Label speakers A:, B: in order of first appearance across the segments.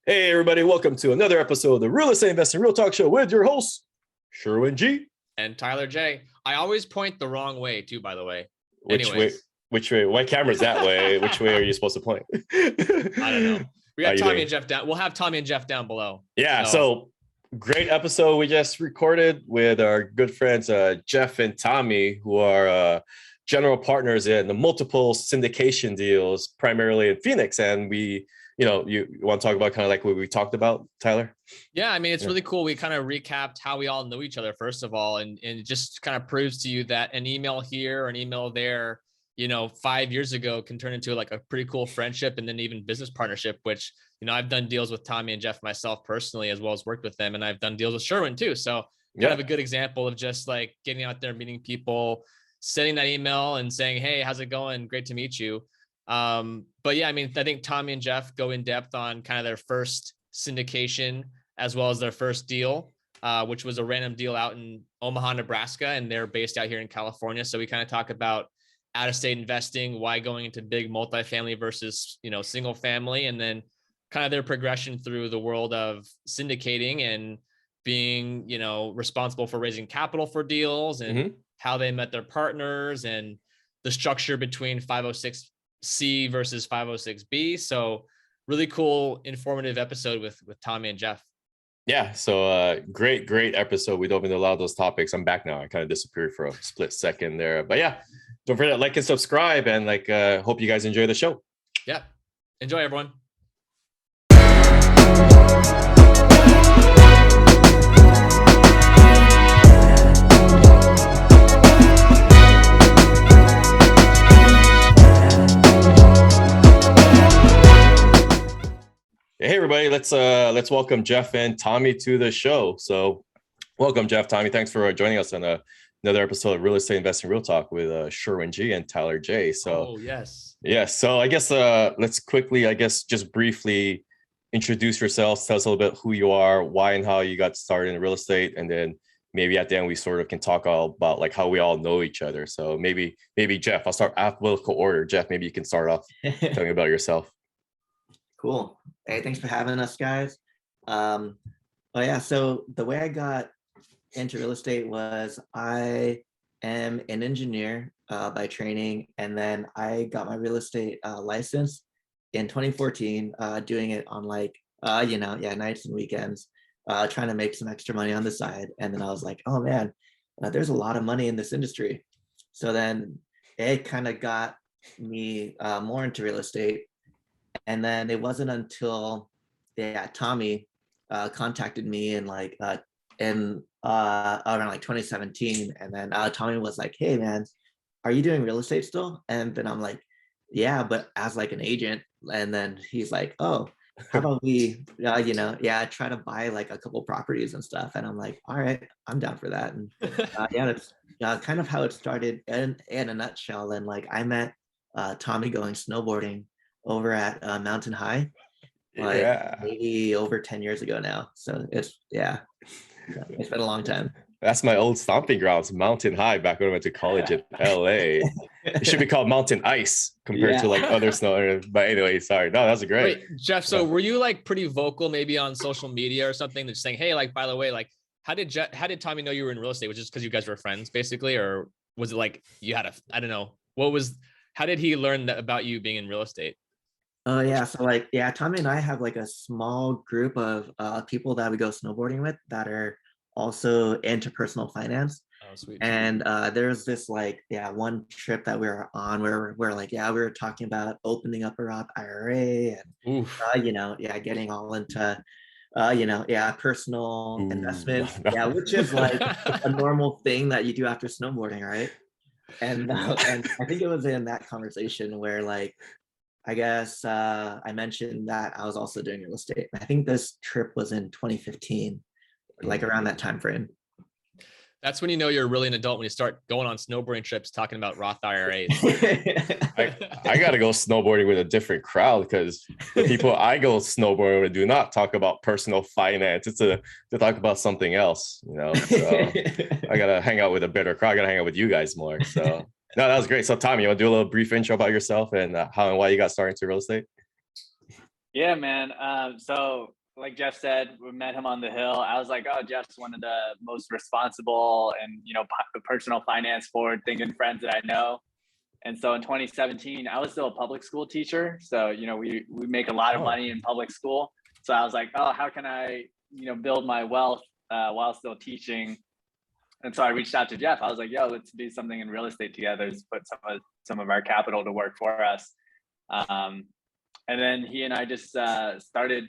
A: Hey, everybody, welcome to another episode of the Real Estate Investing Real Talk Show with your hosts, Sherwin G.
B: And Tyler J. I always point the wrong way, too, by the way.
A: Which way? Which way? My camera's that way. Which way are you supposed to point?
B: I don't know. We got Tommy and Jeff down. We'll have Tommy and Jeff down below.
A: Yeah, so great episode we just recorded with our good friends, Jeff and Tommy, who are general partners in the multiple syndication deals, primarily in Phoenix. And you want to talk about kind of like what we talked about, Tyler?
B: Yeah, I mean, it's really cool. We kind of recapped how we all know each other, first of all, and it just kind of proves to you that an email here or an email there, 5 years ago can turn into like a pretty cool friendship and then even business partnership, which, I've done deals with Tommy and Jeff myself personally, as well as worked with them. And I've done deals with Sherwin too. So kind of a good example of just like getting out there, meeting people, sending that email and saying, hey, how's it going? Great to meet you. But yeah, I mean, I think Tommy and Jeff go in depth on kind of their first syndication as well as their first deal, which was a random deal out in Omaha, Nebraska, and they're based out here in California. So we kind of talk about out-of-state investing, why going into big multifamily versus, single family, and then kind of their progression through the world of syndicating and being, responsible for raising capital for deals and how they met their partners and the structure between 506C versus 506B. So really cool, informative episode with Tommy and Jeff.
A: Yeah. So great episode. We dove into a lot of those topics. I'm back now. I kind of disappeared for a split second there, but yeah, don't forget to like and subscribe, and hope you guys enjoy the show.
B: Yeah. Enjoy, everyone.
A: Hey everybody, let's welcome Jeff and Tommy to the show. So welcome, Jeff, Tommy. Thanks for joining us on another episode of Real Estate Investing Real Talk with Sherwin G and Tyler J. So so I guess let's quickly, just briefly introduce yourselves. Tell us a little bit who you are, why and how you got started in real estate, and then maybe at the end we sort of can talk all about like how we all know each other. So maybe Jeff, I'll start alphabetical order. Jeff, maybe you can start off telling me about yourself.
C: Cool. Hey, thanks for having us, guys. So the way I got into real estate was I am an engineer by training, and then I got my real estate license in 2014, doing it on nights and weekends, trying to make some extra money on the side. And then I was like, oh man, there's a lot of money in this industry. So then it kind of got me more into real estate. And then it wasn't until Tommy contacted me in around 2017, and then Tommy was like, hey man, are you doing real estate still? And then I'm like, yeah, but as like an agent. And then he's like, oh, how about we try to buy like a couple properties and stuff. And I'm like, all right, I'm down for that. And that's kind of how it started in a nutshell. And like I met Tommy going snowboarding over at Mountain High, maybe over 10 years ago now. So it's been a long time.
A: That's my old stomping grounds, Mountain High, back when I went to college in LA. It should be called Mountain Ice compared to like other snow. But anyway, sorry. No, that's great.
B: Wait, Jeff, so were you like pretty vocal maybe on social media or something that's saying, hey, like, by the way, like, how did Tommy know you were in real estate? Was it just because you guys were friends basically? Or was it like you had I don't know, how did he learn that about you being in real estate?
C: So Tommy and I have like a small group of people that we go snowboarding with that are also into personal finance.
B: Oh, sweet.
C: And there's this one trip that we were on where we were talking about opening up a Roth IRA and getting all into personal investment, which is like a normal thing that you do after snowboarding, right? And I think it was in that conversation where I guess I mentioned that I was also doing real estate. I think this trip was in 2015, like around that time frame.
B: That's when you know you're really an adult, when you start going on snowboarding trips talking about Roth IRAs.
A: I got to go snowboarding with a different crowd, because the people I go snowboarding with do not talk about personal finance. It's to talk about something else, So I got to hang out with a better crowd. I got to hang out with you guys more. So no, that was great. So Tommy, you want to do a little brief intro about yourself and how and why you got started into real estate?
D: Yeah, man. So like Jeff said, we met him on the hill. I was like, oh, Jeff's one of the most responsible and, personal finance forward thinking friends that I know. And so in 2017, I was still a public school teacher. So, we make a lot of money in public school. So I was like, oh, how can I, build my wealth while still teaching? And so I reached out to Jeff. I was like, yo, let's do something in real estate together. Let's put some of our capital to work for us. And then he and I just started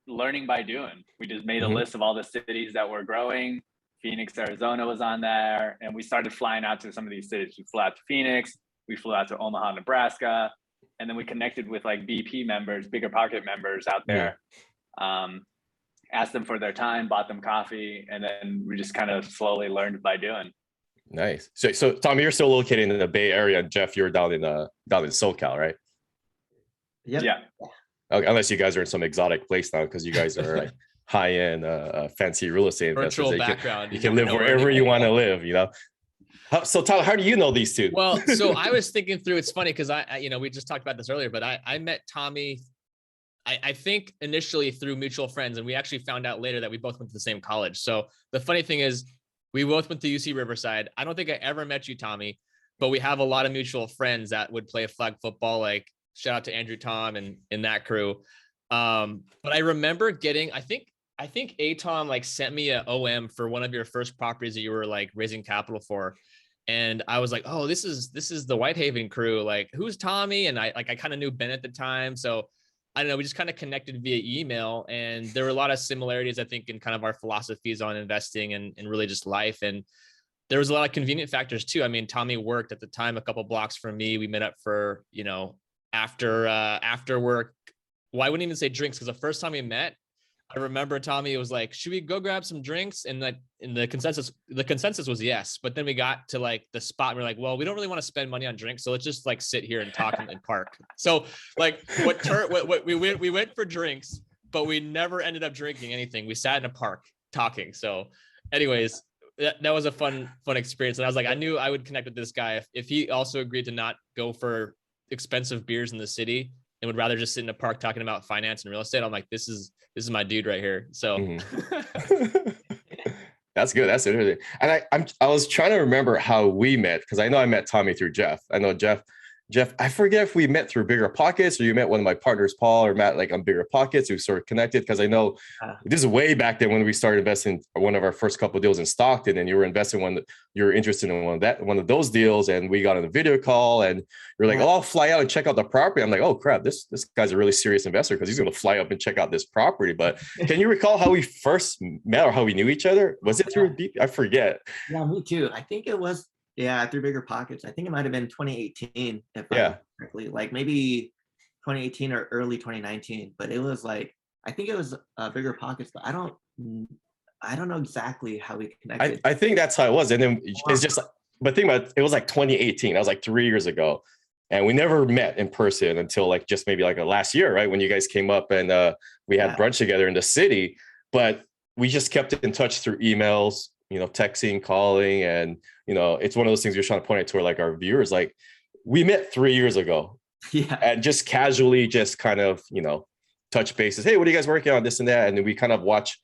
D: learning by doing. We just made a list of all the cities that were growing. Phoenix, Arizona was on there. And we started flying out to some of these cities. We flew out to Phoenix. We flew out to Omaha, Nebraska. And then we connected with like BP members, Bigger Pocket members out there. Asked them for their time, bought them coffee. And then we just kind of slowly learned by doing.
A: Nice. So Tommy, you're still located in the Bay Area. And Jeff, you're down in SoCal, right?
C: Yep.
D: Yeah.
A: Okay, unless you guys are in some exotic place now, because you guys are like high-end, fancy real estate investors.
B: Virtual background.
A: You can live wherever you want to live. So Tyler, how do you know these two?
B: Well, so I was thinking through. It's funny because I we just talked about this earlier, but I met Tommy. I think initially through mutual friends, and we actually found out later that we both went to the same college. So the funny thing is, we both went to UC Riverside. I don't think I ever met you, Tommy, but we have a lot of mutual friends that would play flag football. Like shout out to Andrew, Tom, and that crew. But I remember getting, I think Tom like sent me a OM for one of your first properties that you were like raising capital for. And I was like, oh, this is the Whitehaven crew. Like, who's Tommy? And I kind of knew Ben at the time. So I don't know, we just kind of connected via email, and there were a lot of similarities, I think, in kind of our philosophies on investing and really just life. And there was a lot of convenient factors too. I mean, Tommy worked at the time a couple blocks from me. We met up for, after work. Well, I wouldn't even say drinks, because the first time we met, I remember Tommy was like, should we go grab some drinks? And like in the consensus was yes. But then we got to like the spot and we're like, well, we don't really want to spend money on drinks. So let's just like sit here and talk in the park. So like we went for drinks, but we never ended up drinking anything. We sat in a park talking. So anyways, that was a fun experience. And I was like, I knew I would connect with this guy if he also agreed to not go for expensive beers in the city and would rather just sit in a park talking about finance and real estate. I'm like, this is my dude right here. So
A: that's good. That's interesting. And I was trying to remember how we met, because I know I met Tommy through Jeff. I know Jeff, I forget if we met through Bigger Pockets or you met one of my partners, Paul, or Matt, like on Bigger Pockets. We sort of connected because I know this is way back then when we started investing one of our first couple of deals in Stockton, and you were investing you were interested in one of those deals, and we got on a video call, and you're like, oh, I'll fly out and check out the property. I'm like, oh crap, this guy's a really serious investor because he's going to fly up and check out this property. But can you recall how we first met or how we knew each other? Was it through I forget.
C: Yeah, me too. I think it was. Yeah, through Bigger Pockets. I think it might have been 2018, if I remember correctly, like maybe 2018 or early 2019. But it was like, I think it was Bigger Pockets, but I don't know exactly how we connected.
A: I think that's how it was. And then it's just, but think about it, it was like 2018. That was like 3 years ago. And we never met in person until like just maybe like last year, right? When you guys came up and we had brunch together in the city. But we just kept in touch through emails, texting, calling, and it's one of those things you're trying to point out to like our viewers, like we met 3 years ago, and just casually just kind of touch bases. Hey, what are you guys working on? This and that, and then we kind of watch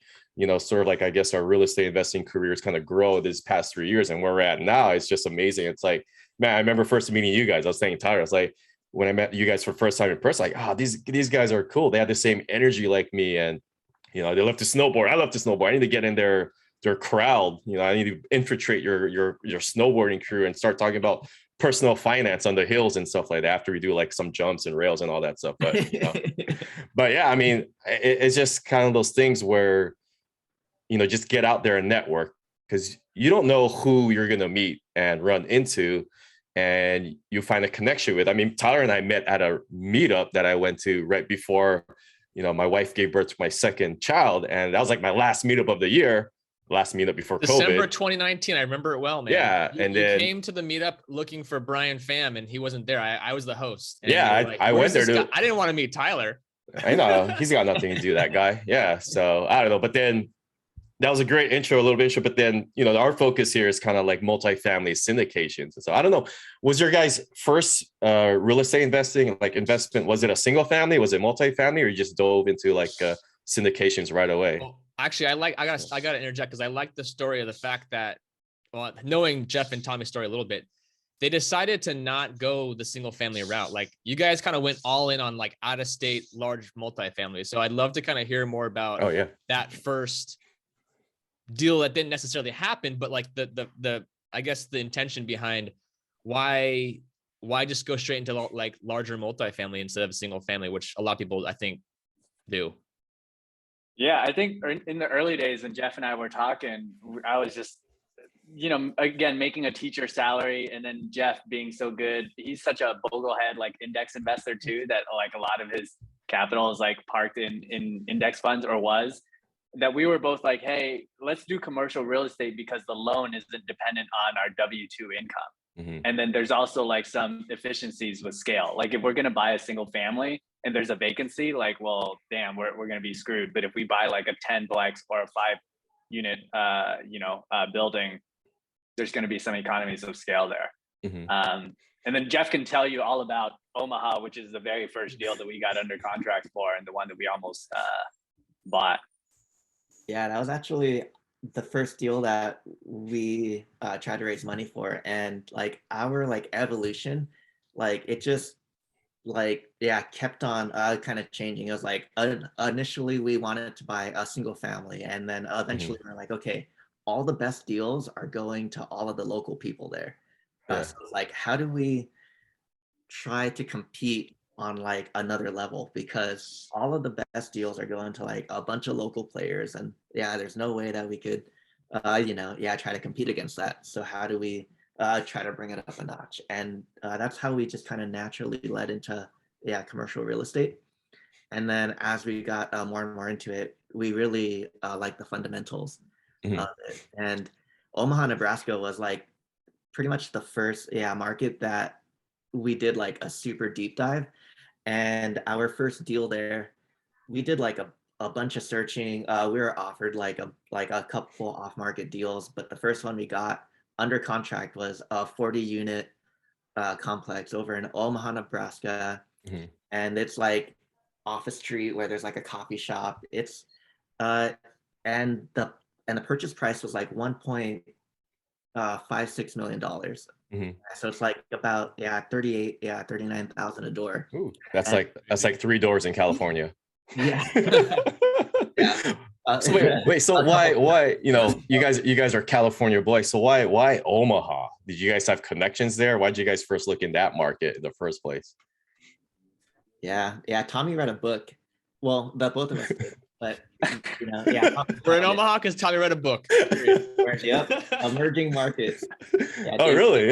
A: sort of like, I guess, our real estate investing careers kind of grow this past 3 years, and where we're at now, it's just amazing. It's like, man, I remember first meeting you guys. I was saying, Tyler, I was like, when I met you guys for the first time in person, like, these guys are cool. They have the same energy like me, and they love to snowboard. I love to snowboard. I need to get in their crowd. I need to infiltrate your snowboarding crew and start talking about personal finance on the hills and stuff like that after we do like some jumps and rails and all that stuff. But but yeah, I mean, it's just kind of those things where just get out there and network, because you don't know who you're going to meet and run into, and you find a connection with. I mean, Tyler and I met at a meetup that I went to right before my wife gave birth to my second child, and that was like my last meetup of the year. Last meetup before
B: December
A: COVID.
B: 2019. I remember it well, man.
A: Yeah.
B: You came to the meetup looking for Brian Pham, and he wasn't there. I was the host. And
A: I went there.
B: I didn't want to meet Tyler.
A: I know. He's got nothing to do, that guy. Yeah. So I don't know. But then that was a great intro, a little bit, but then, our focus here is kind of like multifamily syndications. So I don't know, was your guys' first real estate investment, was it a single family? Was it multifamily, or you just dove into like syndications right away?
B: Well, actually, I gotta interject because I like the story of the fact that, well, knowing Jeff and Tommy's story a little bit, they decided to not go the single family route. Like you guys kind of went all in on like out of state large multifamily. So I'd love to kind of hear more about that first deal that didn't necessarily happen, but like the I guess the intention behind why just go straight into like larger multifamily instead of a single family, which a lot of people I think do.
D: Yeah, I think in the early days when Jeff and I were talking, I was just, again, making a teacher salary, and then Jeff being so good, he's such a boglehead like index investor too, that like a lot of his capital is like parked in index funds, or was, that we were both like, hey, let's do commercial real estate because the loan isn't dependent on our W-2 income. Mm-hmm. And then there's also like some efficiencies with scale. Like if we're going to buy a single family and there's a vacancy, like, well, damn, we're going to be screwed. But if we buy like a 10-plex or a 5-unit, building, there's going to be some economies of scale there. Mm-hmm. And then Jeff can tell you all about Omaha, which is the very first deal that we got under contract for, and the one that we almost bought.
C: Yeah, that was actually the first deal that we tried to raise money for, and like our like evolution, like it just kept on kind of changing. It was like initially we wanted to buy a single family, and then eventually we're like, okay, all the best deals are going to all of the local people there. So like, how do we try to compete on like another level, because all of the best deals are going to like a bunch of local players, and there's no way that we could try to compete against that. So how do we try to bring it up a notch? And that's how we just kind of naturally led into commercial real estate. And then as we got more and more into it, we really liked the fundamentals of it. And Omaha, Nebraska was like pretty much the first market that we did like a super deep dive. And our first deal there, we did like a bunch of searching. We were offered like a couple off-market deals, but the first one we got under contract was a 40-unit complex over in Omaha, Nebraska. Mm-hmm. And it's like off a street where there's like a coffee shop. It's and the purchase price was like $1.56 million. Mm-hmm. So it's like about 39,000 a door.
A: Ooh, that's like 3 doors in California.
C: Yeah.
A: So wait. So why? You guys are California boys. So why Omaha? Did you guys have connections there? Why did you guys first look in that market in the first place?
C: Yeah. Tommy read a book. Well, both of us did. But
B: we're in Omaha because Tommy read a book.
C: Yep, emerging markets.
A: Oh, really?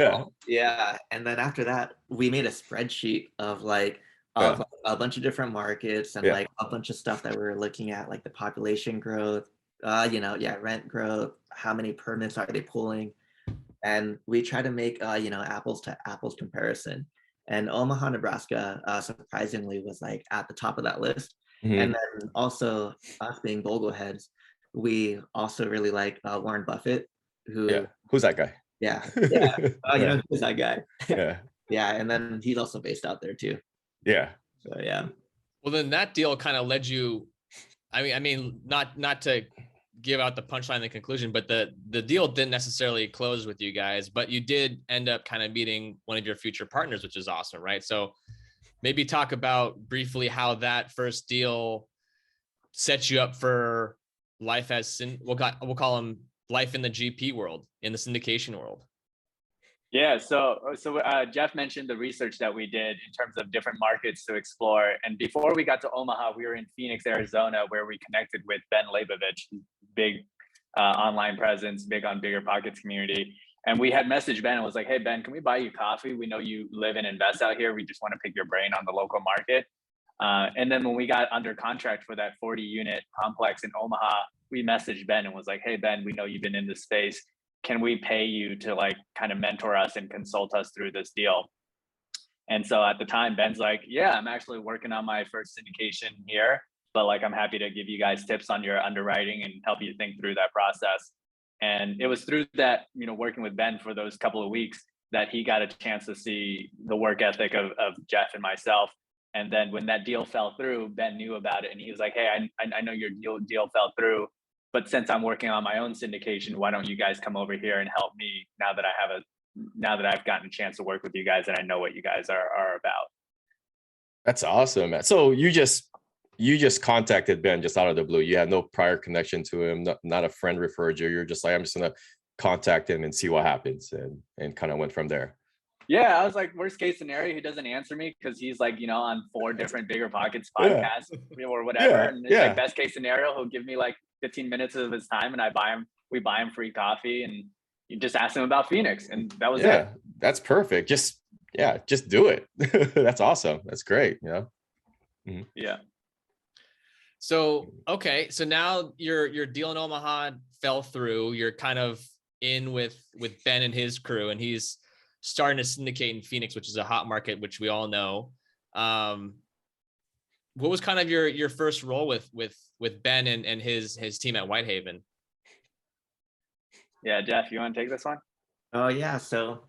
C: Yeah. And then after that, we made a spreadsheet of like a bunch of different markets and like a bunch of stuff that we were looking at, like the population growth, rent growth, how many permits are they pulling, and we try to make apples to apples comparison. And Omaha, Nebraska, surprisingly, was like at the top of that list. Mm-hmm. And then also us being bogleheads, we also really like Warren Buffett.
A: Who's that guy?
C: Who's that guy? And then he's also based out there too. So
B: well, then that deal kind of led you, I mean not to give out the punchline in the conclusion, but the deal didn't necessarily close with you guys, but you did end up kind of meeting one of your future partners, which is awesome, right? So maybe talk about briefly how that first deal sets you up for life as we'll call them life in the GP world, in the syndication world.
D: Yeah, so Jeff mentioned the research that we did in terms of different markets to explore. And before we got to Omaha, we were in Phoenix, Arizona, where we connected with Ben Leibovich, big online presence, big on Bigger Pockets community. And we had messaged Ben and was like, hey, Ben, can we buy you coffee? We know you live and invest out here. We just want to pick your brain on the local market. And then when we got under contract for that 40-unit complex in Omaha, we messaged Ben and was like, hey, Ben, we know you've been in this space. Can we pay you to like kind of mentor us and consult us through this deal? And so at the time, Ben's like, yeah, I'm actually working on my first syndication here. but like, I'm happy to give you guys tips on your underwriting and help you think through that process. And it was through that, working with Ben for those couple of weeks that he got a chance to see the work ethic of Jeff and myself. And then when that deal fell through, Ben knew about it and he was like, hey, I know your deal fell through, but since I'm working on my own syndication, why don't you guys come over here and help me now that I've gotten a chance to work with you guys and I know what you guys are about.
A: That's awesome, man. So you just contacted Ben just out of the blue. You had no prior connection to him, not a friend referred you. You're just like, I'm just gonna contact him and see what happens, and kind of went from there.
D: Yeah, I was like, worst case scenario, he doesn't answer me because he's like, on 4 different Bigger Pockets podcasts or whatever.
A: Yeah,
D: and it's like best case scenario, he'll give me like 15 minutes of his time and we buy him free coffee and you just ask him about Phoenix. And that was it.
A: That's perfect. Just do it. That's awesome. That's great. Mm-hmm.
D: Yeah.
B: So, okay. So now your deal in Omaha fell through. You're kind of in with Ben and his crew, and he's starting to syndicate in Phoenix, which is a hot market, which we all know. What was kind of your first role with Ben and his team at Whitehaven?
D: Yeah, Jeff, you want to take this one?
C: Oh yeah. So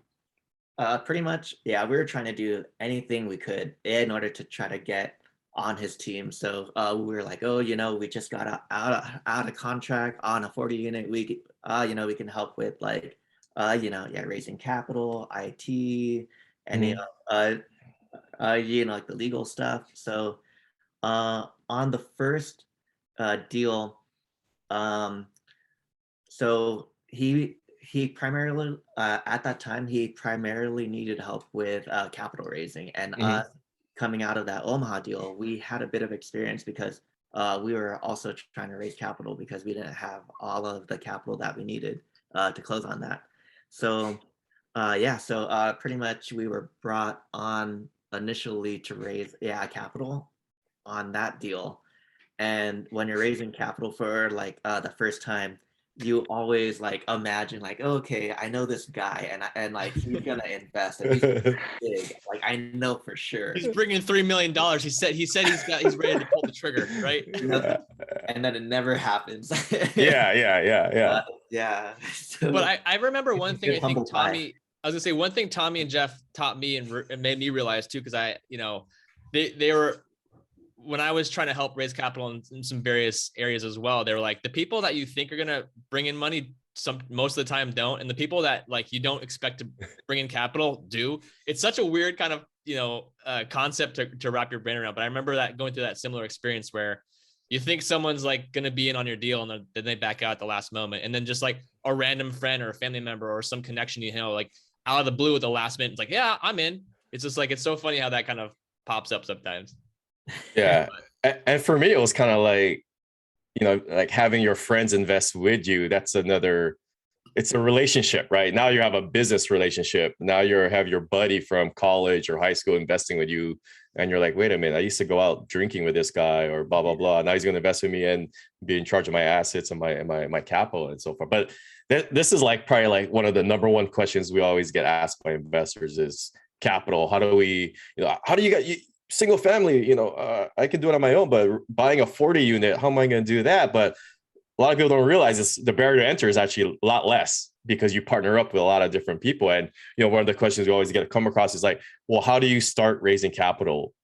C: pretty much, we were trying to do anything we could in order to try to get on his team. So we were like, we just got out of contract on a 40 unit. We can help with like, raising capital, IT, any, like the legal stuff. So on the first deal, so he primarily at that time he primarily needed help with capital raising, and coming out of that Omaha deal, we had a bit of experience because we were also trying to raise capital because we didn't have all of the capital that we needed to close on that. So pretty much we were brought on initially to raise capital on that deal. And when you're raising capital for like the first time, you always like imagine like, okay, I know this guy and like he's gonna invest and he's big. Like I know for sure.
B: He's bringing $3 million. He said he's ready to pull the trigger, right?
C: And then it never happens.
A: Yeah.
C: So,
B: but I remember one thing I think Tommy, I was gonna say one thing Tommy and Jeff taught me and made me realize too, because they were, when I was trying to help raise capital in some various areas as well, they were like, the people that you think are going to bring in money, most of the time don't. And the people that like, you don't expect to bring in capital do. It's such a weird kind of, concept to wrap your brain around. But I remember that going through that similar experience where you think someone's like going to be in on your deal and then they back out at the last moment. And then just like a random friend or a family member or some connection, like out of the blue at the last minute, it's like, yeah, I'm in. It's just like, it's so funny how that kind of pops up sometimes.
A: Yeah. And for me, it was kind of like, like having your friends invest with you. That's it's a relationship, right? Now you have a business relationship. Now have your buddy from college or high school investing with you. And you're like, wait a minute, I used to go out drinking with this guy or blah, blah, blah. Now he's going to invest with me and be in charge of my assets and my capital and so forth. But this is like probably like one of the number one questions we always get asked by investors is capital. How do you get single family, I can do it on my own, but buying a 40 unit, how am I going to do that? But a lot of people don't realize the barrier to enter is actually a lot less because you partner up with a lot of different people. And, one of the questions we always come across is like, well, how do you start raising capital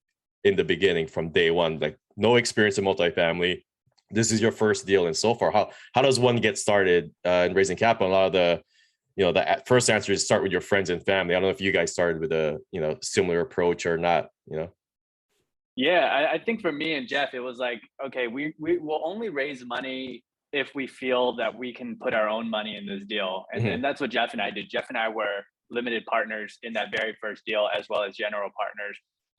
A: in the beginning from day one? Like no experience in multifamily. This is your first deal and so far. How does one get started in raising capital? A lot of the first answer is start with your friends and family. I don't know if you guys started with a, similar approach or not,
D: Yeah, I think for me and Jeff, it was like, okay, we will only raise money if we feel that we can put our own money in this deal. And that's what Jeff and I did. Jeff and I were limited partners in that very first deal, as well as general partners.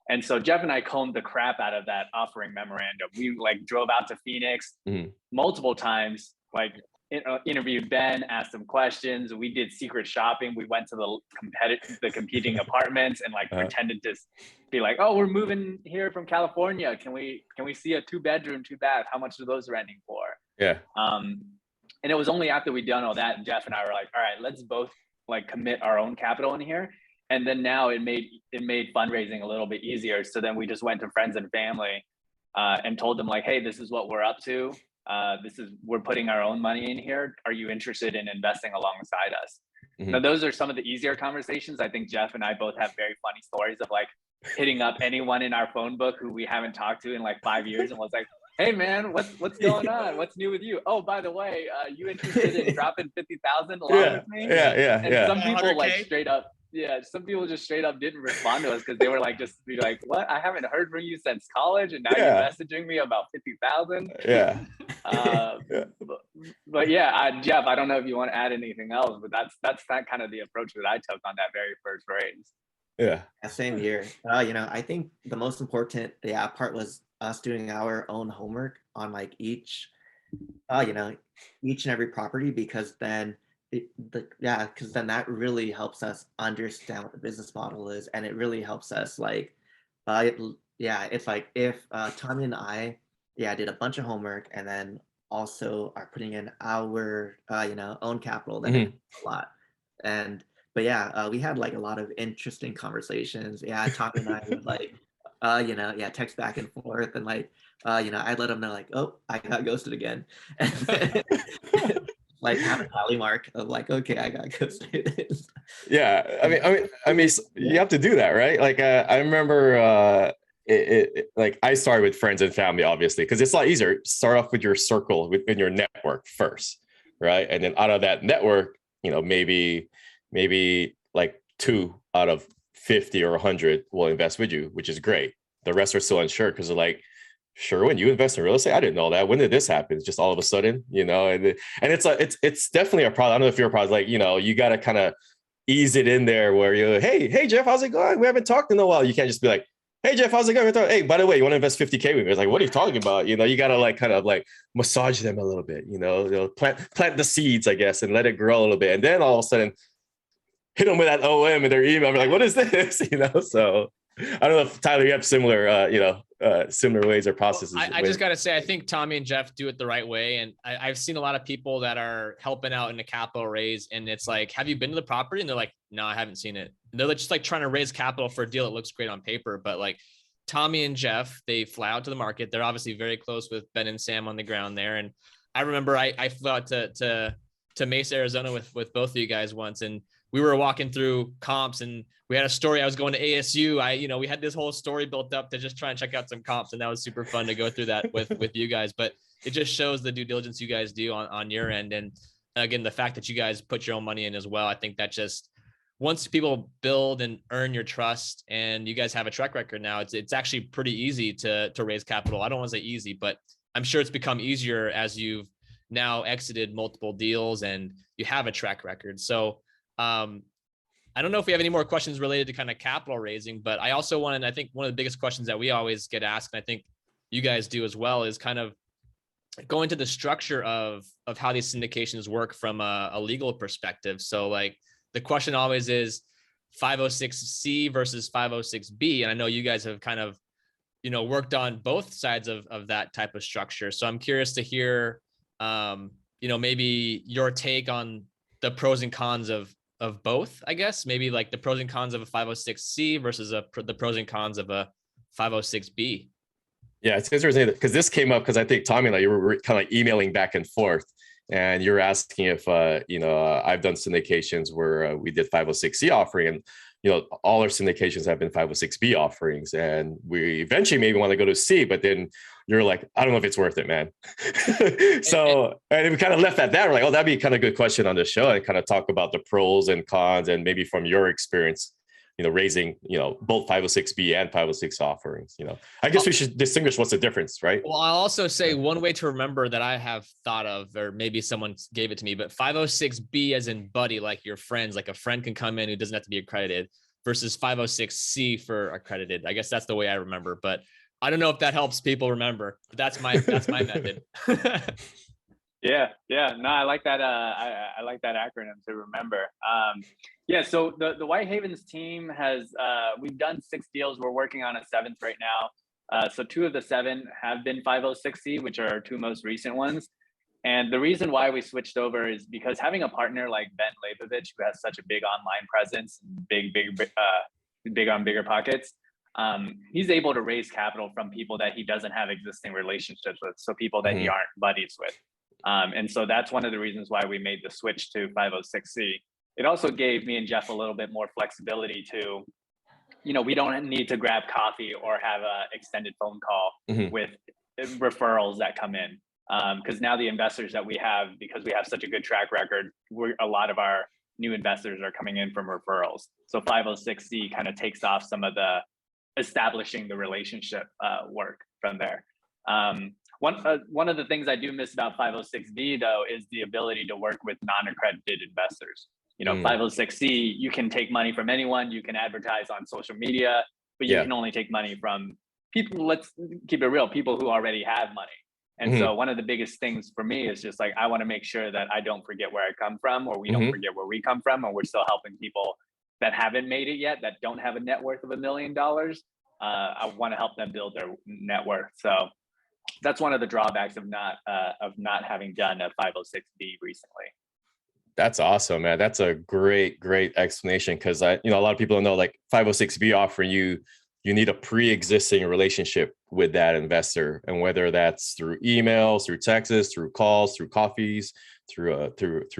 D: And so Jeff and I combed the crap out of that offering memorandum. We like drove out to Phoenix multiple times, like interviewed Ben, asked him questions. We did secret shopping. We went to the competing apartments and like pretended to be like, oh, we're moving here from California. Can we see a 2-bedroom, 2-bath? How much are those renting for?
A: Yeah.
D: And it was only after we'd done all that, and Jeff and I were like, all right, let's both like commit our own capital in here. And then now it made fundraising a little bit easier. So then we just went to friends and family and told them like, hey, this is what we're up to. We're putting our own money in here. Are you interested in investing alongside us? Now, those are some of the easier conversations. I think Jeff and I both have very funny stories of like hitting up anyone in our phone book who we haven't talked to in like 5 years and was like, hey man, what's going on? What's new with you? Oh, by the way, you interested in dropping 50,000 along with me? And some people like straight up, some people just straight up didn't respond to us because they were like, just be like, what? I haven't heard from you since college, and now you're messaging me about 50,000. But Jeff, I don't know if you want to add anything else, but that's that kind of the approach that I took on that very first raise.
C: Yeah, same here. I think the most important part was us doing our own homework on like each and every property, because then that really helps us understand what the business model is, and it really helps us like it's like if Tommy and I did a bunch of homework and then also are putting in our own capital, then it's a lot. But we had like a lot of interesting conversations. Tommy and I would like text back and forth, and like I'd let him know like, oh, I got ghosted again. Like have a tally mark of like, okay, I got ghosted.
A: I mean, you have to do that, right? Like I remember like I started with friends and family, obviously, because it's a lot easier. Start off with your circle within your network first, right? And then out of that network, maybe like 2 out of 50 or 100 will invest with you, which is great. The rest are still unsure because they're like, Sherwin, you invest in real estate? I didn't know that. When did this happen? It's just all of a sudden, and it's definitely a problem. I don't know if you're a problem. Like, you got to kind of ease it in there where you're like, hey, Jeff, how's it going? We haven't talked in a while. You can't just be like, hey, Jeff, how's it going? Hey, by the way, you want to invest 50K with me? It's like, what are you talking about? You got to like kind of like massage them a little bit, plant the seeds, I guess, and let it grow a little bit. And then all of a sudden hit them with that OM in their email. I'm like, what is this? So I don't know if Tyler, you have similar, similar ways or processes.
B: Well, I just got to say, I think Tommy and Jeff do it the right way. And I've seen a lot of people that are helping out in a capital raise. And it's like, have you been to the property? And they're like, no, I haven't seen it. And they're just like trying to raise capital for a deal that looks great on paper. But like Tommy and Jeff, they fly out to the market. They're obviously very close with Ben and Sam on the ground there. And I remember I flew out to Mesa, Arizona with both of you guys once. And we were walking through comps, and we had a story. I was going to ASU. We had this whole story built up to just try and check out some comps. And that was super fun to go through that with you guys, but it just shows the due diligence you guys do on your end. And again, the fact that you guys put your own money in as well. I think that just, once people build and earn your trust, and you guys have a track record now, it's actually pretty easy to raise capital. I don't want to say easy, but I'm sure it's become easier as you've now exited multiple deals and you have a track record. So, I don't know if we have any more questions related to kind of capital raising, but I also wanted, I think one of the biggest questions that we always get asked, and I think you guys do as well, is kind of going to the structure of how these syndications work from a legal perspective. So like the question always is 506C versus 506B. And I know you guys have kind of, worked on both sides of that type of structure. So I'm curious to hear, maybe your take on the pros and cons of both, I guess, maybe like the pros and cons of a 506C versus the pros and cons of a 506B.
A: Yeah, it's interesting because this came up because I think Tommy and I, you were kind of like emailing back and forth, and you're asking if, I've done syndications where we did 506C offering, and, all our syndications have been 506B offerings, and we eventually maybe want to go to C, but then you're like, I don't know if it's worth it, man. So, and we kind of left at that. We're like, oh, that'd be a kind of good question on the show, and kind of talk about the pros and cons, and maybe from your experience, raising, both 506B and 506 offerings. I guess we should distinguish what's the difference, right?
B: Well, I'll also say one way to remember that I have thought of, or maybe someone gave it to me, but 506B as in buddy, like your friends, like a friend can come in who doesn't have to be accredited, versus 506C for accredited. I guess that's the way I remember, but I don't know if that helps people remember, but that's my method.
D: Yeah. No, I like that. I like that acronym to remember. So the Whitehaven's team has, we've done 6 deals. We're working on a 7th right now. So 2 of the 7 have been 506C, which are our 2 most recent ones. And the reason why we switched over is because having a partner like Ben Leibovich, who has such a big online presence, big on bigger pockets, he's able to raise capital from people that he doesn't have existing relationships with. So people that he aren't buddies with. And so that's one of the reasons why we made the switch to 506C. It also gave me and Jeff a little bit more flexibility to, we don't need to grab coffee or have an extended phone call with referrals that come in. Because now the investors that we have, because we have such a good track record, a lot of our new investors are coming in from referrals. So 506C kind of takes off some of the establishing the relationship work from there. One of the things I do miss about 506B though is the ability to work with non-accredited investors. 506C, you can take money from anyone, you can advertise on social media, but you can only take money from people, let's keep it real, people who already have money. And so one of the biggest things for me is just like, I want to make sure that I don't forget where I come from, or we don't forget where we come from, and we're still helping people that haven't made it yet, that don't have a net worth of $1 million. I want to help them build their net worth. So that's one of the drawbacks of not having done a 506B recently.
A: That's awesome, man. That's a great explanation, because a lot of people don't know, like 506B offering you need a pre-existing relationship with that investor, and whether that's through emails, through texts, through calls, through coffees, through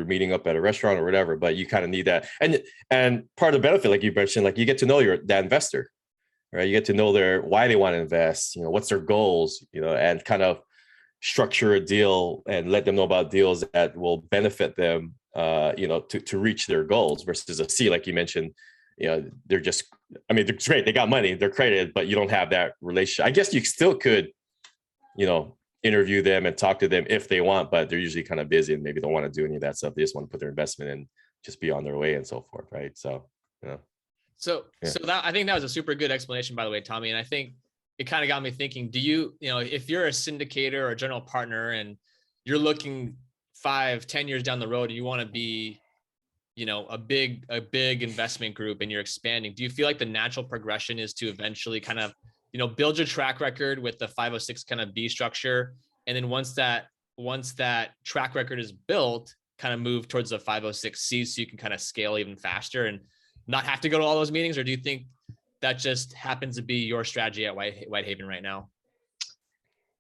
A: meeting up at a restaurant or whatever. But you kind of need that, and part of the benefit, like you mentioned, like you get to know that investor, right? You get to know why they want to invest, what's their goals, and kind of structure a deal and let them know about deals that will benefit them, to reach their goals, versus a C, like you mentioned. They're just, they're great. They got money, they're credited, but you don't have that relationship. I guess you still could, interview them and talk to them if they want, but they're usually kind of busy and maybe don't want to do any of that stuff. They just want to put their investment in, just be on their way and so forth. Right. So,
B: So that, I think that was a super good explanation, by the way, Tommy. And I think it kind of got me thinking, do you, if you're a syndicator or a general partner and you're looking 5-10 years down the road, and you want to be, a big investment group, and you're expanding, do you feel like the natural progression is to eventually kind of, build your track record with the 506 kind of B structure, and then once that track record is built, kind of move towards the 506C, so you can kind of scale even faster and not have to go to all those meetings? Or do you think that just happens to be your strategy at Whitehaven right now?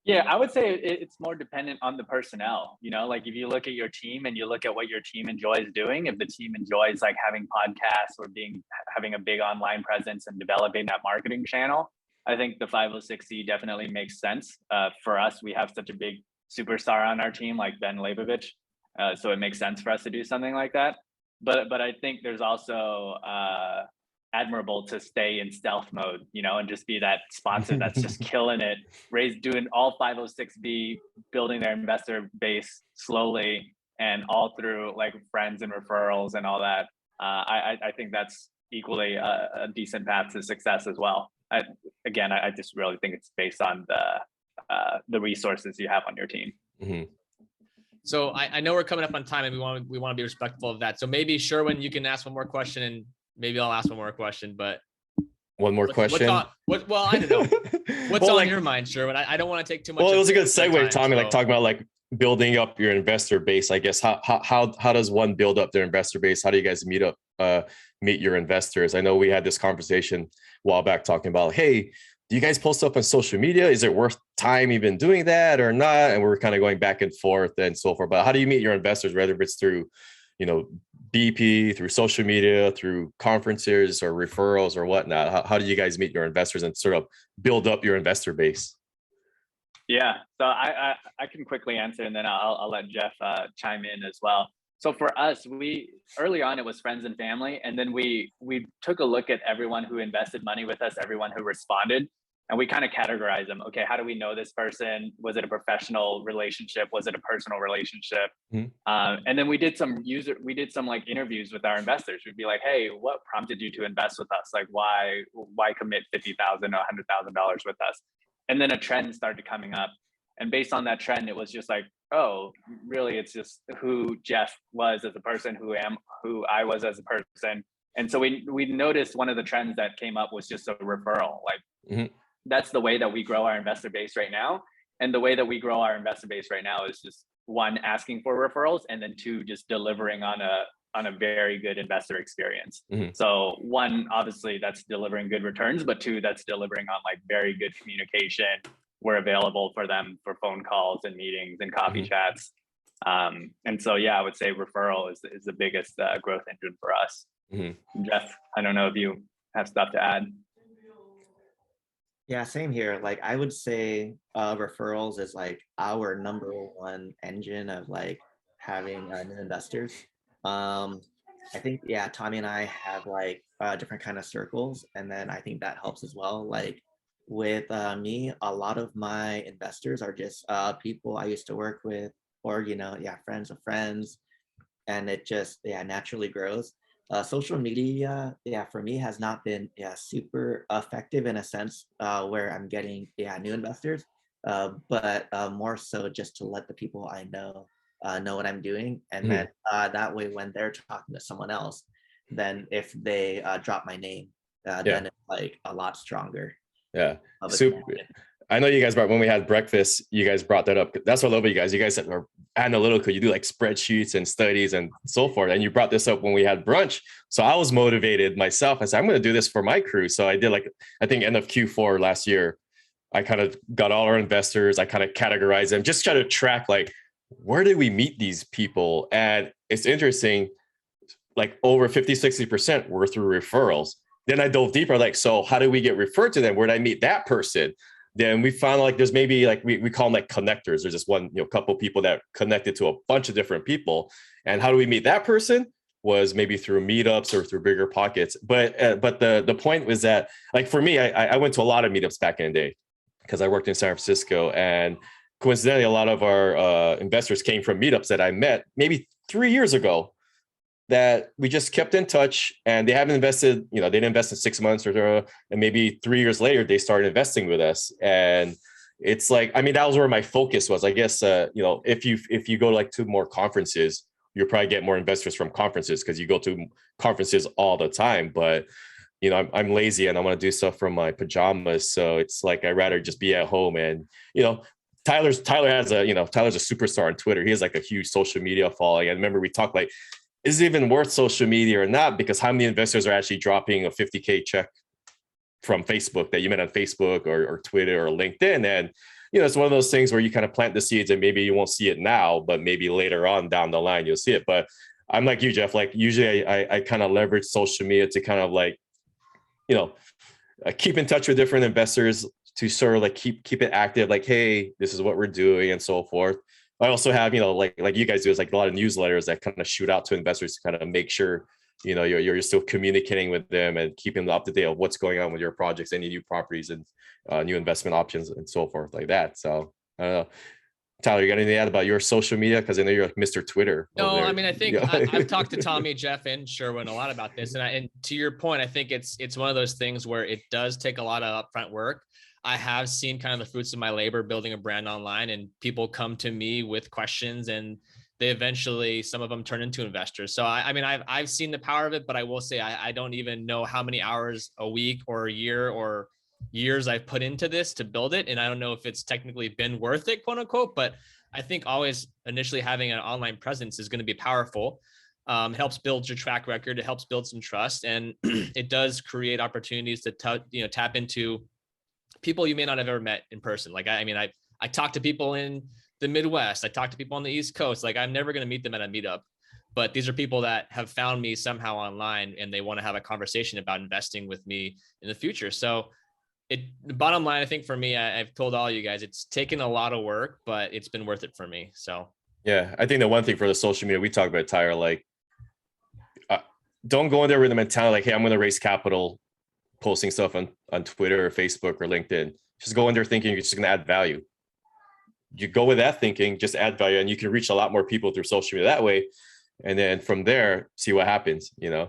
D: Yeah, I would say it's more dependent on the personnel. Like if you look at your team and you look at what your team enjoys doing, if the team enjoys like having podcasts or having a big online presence and developing that marketing channel, I think the 506C definitely makes sense. For us, we have such a big superstar on our team, like Ben Leibovich. So it makes sense for us to do something like that. But I think there's also admirable to stay in stealth mode, and just be that sponsor that's just killing it, doing all 506B, building their investor base slowly and all through like friends and referrals and all that. I think that's equally a decent path to success as well. I just really think it's based on the resources you have on your team.
B: So I know we're coming up on time, and we want to be respectful of that. So maybe Sherwin, you can ask one more question, and maybe I'll ask one more question. But
A: one more question.
B: I don't know. What's on your mind, Sherwin? I don't want to take too much.
A: Well, it was a good segue, Tommy. Like talking about like building up your investor base. I guess how does one build up their investor base? How do you guys meet your investors? I know we had this conversation a while back talking about, hey, do you guys post up on social media? Is it worth time even doing that or not? And we're kind of going back and forth and so forth. But how do you meet your investors, whether it's through, BP, through social media, through conferences or referrals or whatnot? How do you guys meet your investors and sort of build up your investor base?
D: Yeah, so I can quickly answer, and then I'll let Jeff chime in as well. So for us, early on, it was friends and family. And then we took a look at everyone who invested money with us, everyone who responded, and we kind of categorized them. Okay, how do we know this person? Was it a professional relationship? Was it a personal relationship? And then we did some like interviews with our investors. We'd be like, hey, what prompted you to invest with us? Like, why commit $50,000 or $100,000 with us? And then a trend started coming up. And based on that trend, it was just like, oh, really, it's just who Jeff was as a person, who I was as a person. And so we noticed one of the trends that came up was just a referral. Like that's the way that we grow our investor base right now. And the way that we grow our investor base right now is just one, asking for referrals, and then two, just delivering on on a very good investor experience.
A: Mhm.
D: So one, obviously that's delivering good returns, but two, that's delivering on like very good communication. We're available for them for phone calls and meetings and coffee chats. And so, yeah, I would say referral is the biggest growth engine for us. Jeff, I don't know if you have stuff to add.
C: Yeah, same here. Like I would say referrals is like our number one engine of like having new investors. I think, yeah, Tommy and I have like different kind of circles, and then I think that helps as well. Like with me, a lot of my investors are just people I used to work with, or yeah, friends of friends, and it just naturally grows. Social media, for me has not been super effective in a sense where I'm getting new investors, but more so just to let the people I know what I'm doing, and then that way when they're talking to someone else, then if they drop my name, then it's like a lot stronger.
A: Yeah, super. I know you guys brought, when we had breakfast, you guys brought that up. That's what I love about you guys. You guys are analytical. You do like spreadsheets and studies and so forth. And you brought this up when we had brunch. So I was motivated myself. I said, I'm going to do this for my crew. So I did like, I think end of Q4 last year, I kind of got all our investors. I kind of categorized them, just try to track like, where did we meet these people? And it's interesting, like over 50, 60% were through referrals. Then I dove deeper, like, so how do we get referred to them? Where did I meet that person? Then we found like there's maybe like we call them like connectors. There's just one couple people that connected to a bunch of different people. And how do we meet that person? Was maybe through meetups or through bigger pockets. But the point was that like for me, I went to a lot of meetups back in the day because I worked in San Francisco, and coincidentally a lot of our investors came from meetups that I met maybe 3 years ago, that we just kept in touch, and they haven't invested, they didn't invest in 6 months and maybe 3 years later, they started investing with us. And it's like, I mean, that was where my focus was, I guess, if you go like to more conferences, you'll probably get more investors from conferences because you go to conferences all the time. But, I'm lazy and I want to do stuff from my pajamas. So it's like, I'd rather just be at home. And, Tyler has Tyler's a superstar on Twitter. He has like a huge social media following. And remember we talked like, is it even worth social media or not? Because how many investors are actually dropping a 50K check from Facebook that you met on Facebook or Twitter or LinkedIn? And, it's one of those things where you kind of plant the seeds and maybe you won't see it now, but maybe later on down the line, you'll see it. But I'm like you, Jeff, like usually I kind of leverage social media to kind of like, keep in touch with different investors to sort of like keep it active. Like, hey, this is what we're doing and so forth. I also have, like you guys do, is like a lot of newsletters that kind of shoot out to investors to kind of make sure, you're still communicating with them and keeping them up to date of what's going on with your projects, any new properties and new investment options and so forth like that. So I don't know. Tyler, you got anything to add about your social media? Because I know you're like Mr. Twitter.
B: No, I mean, I think I've talked to Tommy, Jeff, and Sherwin a lot about this. And to your point, I think it's one of those things where it does take a lot of upfront work. I have seen kind of the fruits of my labor building a brand online, and people come to me with questions, and they eventually, some of them turn into investors. So I mean, I've seen the power of it, but I will say I don't even know how many hours a week or a year or years I've put into this to build it. And I don't know if it's technically been worth it, quote unquote, but I think always initially having an online presence is going to be powerful. It helps build your track record. It helps build some trust, and it does create opportunities to tap into people you may not have ever met in person. Like, I talk to people in the Midwest. I talk to people on the East Coast. Like, I'm never going to meet them at a meetup, but these are people that have found me somehow online, and they want to have a conversation about investing with me in the future. So the bottom line, I think for me, I've told all you guys, it's taken a lot of work, but it's been worth it for me. So,
A: yeah, I think the one thing for the social media, we talk about, Tyler, like, don't go in there with the mentality, like, hey, I'm going to raise capital, posting stuff on Twitter or Facebook or LinkedIn. Just go in there thinking you're just going to add value. You go with that thinking, just add value, and you can reach a lot more people through social media that way. And then from there, see what happens, Yeah.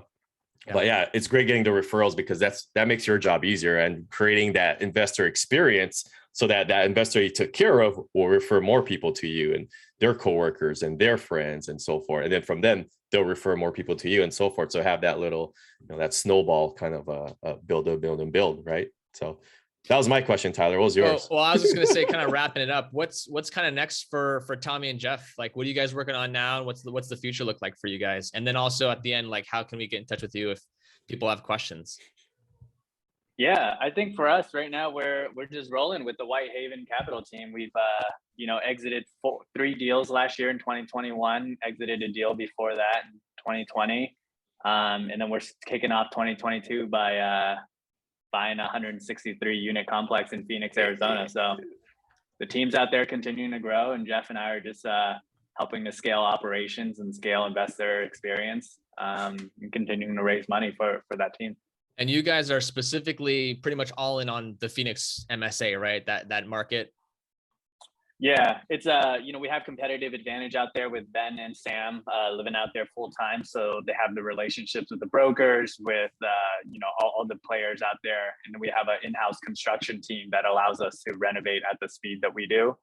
A: But yeah, it's great getting the referrals, because that makes your job easier, and creating that investor experience so that investor you took care of will refer more people to you and their coworkers and their friends and so forth. And then from them, they'll refer more people to you and so forth. So have that little, that snowball kind of build, right? So That was my question, Tyler. What was yours?
B: Well, I was just going to say, kind of wrapping it up. What's kind of next for Tommy and Jeff? Like, what are you guys working on now? And what's the future look like for you guys? And then also at the end, like, how can we get in touch with you if people have questions?
D: Yeah, I think for us right now, we're just rolling with the Whitehaven Capital team. We've exited 3 deals last year in 2021, exited a deal before that in 2020, and then we're kicking off 2022 by buying a 163 unit complex in Phoenix, Arizona. So the team's out there continuing to grow, and Jeff and I are just helping to scale operations and scale investor experience, and continuing to raise money for that team.
B: And you guys are specifically pretty much all in on the Phoenix MSA, right? That market.
D: Yeah, it's we have competitive advantage out there with Ben and Sam living out there full time, so they have the relationships with the brokers, with all the players out there, and we have an in-house construction team that allows us to renovate at the speed that we do.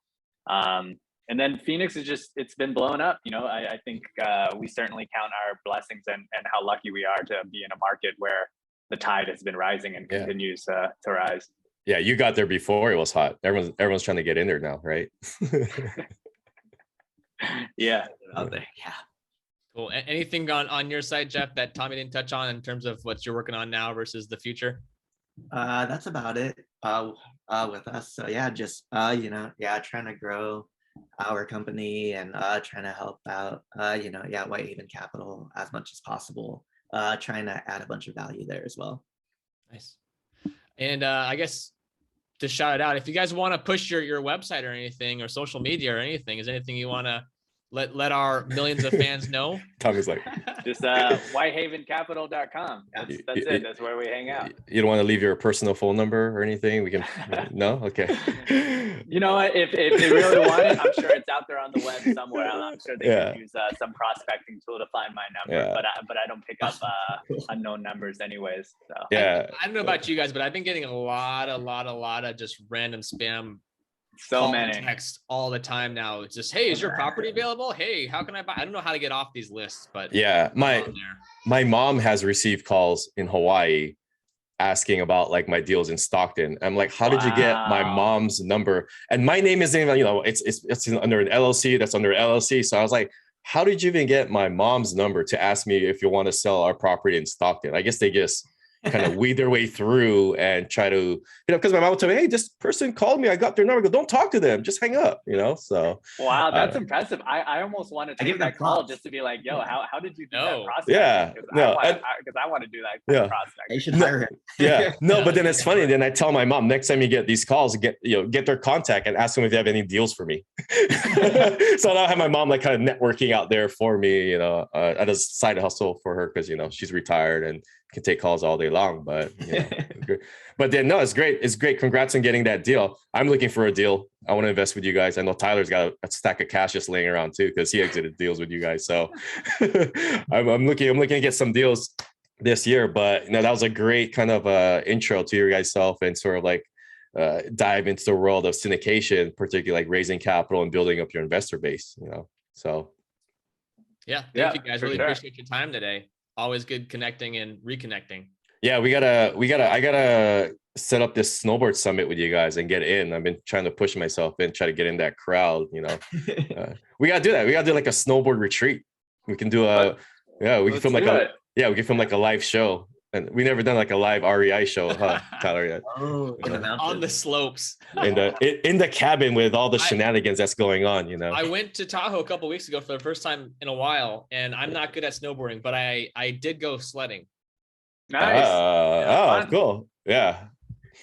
D: And then Phoenix is it's been blown up. I think we certainly count our blessings and how lucky we are to be in a market where the tide has been rising and continues to rise.
A: Yeah, you got there before it was hot. Everyone's trying to get in there now, right?
D: Yeah,
C: out there. Yeah.
B: Cool. Anything on your side, Jeff, that Tommy didn't touch on in terms of what you're working on now versus the future?
C: That's about it with us. So yeah, just trying to grow our company and trying to help out Whitehaven Capital as much as possible. Trying to add a bunch of value there as well.
B: Nice. And I guess to shout it out, if you guys want to push your website or anything, or social media or anything, is anything you want to let our millions of fans know?
A: Tommy's like,
D: just whitehavencapital.com. That's it. That's where we hang out.
A: You don't want to leave your personal phone number or anything? We can. No? Okay.
D: You know what? If they really want it, I'm sure it's out there on the web somewhere. I'm sure they can use some prospecting tool to find my number. But I don't pick up unknown numbers anyways. So.
A: Yeah.
B: I don't know about you guys, but I've been getting a lot of just random spam.
D: So many
B: texts all the time now. It's just, hey, is your property available? Hey, how can I buy? I don't know how to get off these lists, but
A: yeah, my mom has received calls in Hawaii asking about like my deals in Stockton. I'm like, how did you get my mom's number? And my name isn't even, it's under an LLC. That's under LLC. So I was like, how did you even get my mom's number to ask me if you want to sell our property in Stockton? I guess they just kind of weed their way through and try to, because my mom would tell me, hey, this person called me, I got their number. I go, don't talk to them, just hang up, so.
D: Wow, that's impressive. I almost want to take that call just to be like, yo, how did you do that process?
A: Yeah,
D: because I want to do that kind of process.
C: They should hire him.
A: Yeah, no, but then it's funny. Then I tell my mom, next time you get these calls, get their contact and ask them if they have any deals for me. So I have my mom like kind of networking out there for me, at a side hustle for her because she's retired and can take calls all day long. But but then no, it's great. It's great. Congrats on getting that deal. I'm looking for a deal. I want to invest with you guys. I know Tyler's got a stack of cash just laying around too because he exited deals with you guys. So I'm looking to get some deals this year. But that was a great kind of intro to your guys' self and sort of like dive into the world of syndication, particularly like raising capital and building up your investor base. So
B: yeah, thank you guys. Really appreciate your time today. Always good connecting and reconnecting. Yeah,
A: I gotta set up this snowboard summit with you guys and get in. I've been trying to push myself and try to get in that crowd. We gotta do that. We gotta do like a snowboard retreat. We can do we can film like a live show. And we never done like a live REI show, huh, Tyler? Yet.
B: On the slopes,
A: in the cabin with all the shenanigans that's going on.
B: I went to Tahoe a couple of weeks ago for the first time in a while, and I'm not good at snowboarding, but I did go sledding.
D: Nice.
A: Cool. Yeah.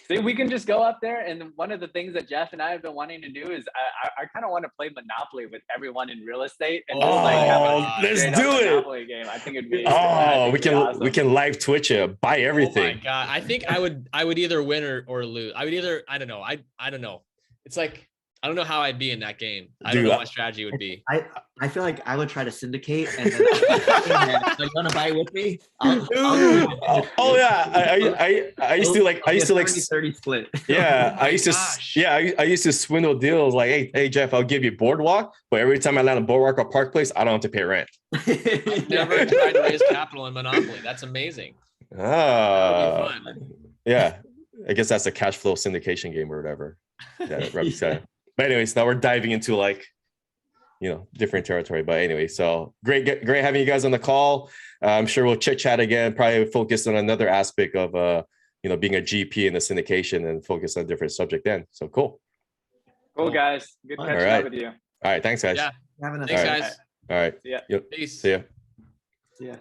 D: See, we can just go up there, and one of the things that Jeff and I have been wanting to do is I kind of want to play Monopoly with everyone in real estate. And
A: let's do it.
D: Monopoly game. I think it'd be.
A: We can live Twitch it, buy everything.
B: Oh my God, I think I would either win or lose. I don't know. I don't know. It's like I don't know how I'd be in that game. I don't know what my strategy would be.
C: I feel like I would try to syndicate and then you want to buy with me? I used to like 30 split.
A: Yeah, I used to swindle deals like, hey Jeff, I'll give you boardwalk, but every time I land a boardwalk or Park Place, I don't have to pay rent.
B: I've never tried to raise capital in Monopoly. That's amazing.
A: Yeah. I guess that's the cash flow syndication game or whatever. Yeah. But anyways, now we're diving into like, different territory. But anyway, so great having you guys on the call. I'm sure we'll chit chat again, probably focus on another aspect of, being a GP in the syndication and focus on a different subject then. So cool.
D: Cool, guys. Good catching up with you.
A: All right. Thanks, guys.
B: Yeah.
C: Having a
B: Thanks, guys.
A: All right.
D: See ya.
A: Yep.
B: Peace.
A: See ya.
C: Yeah.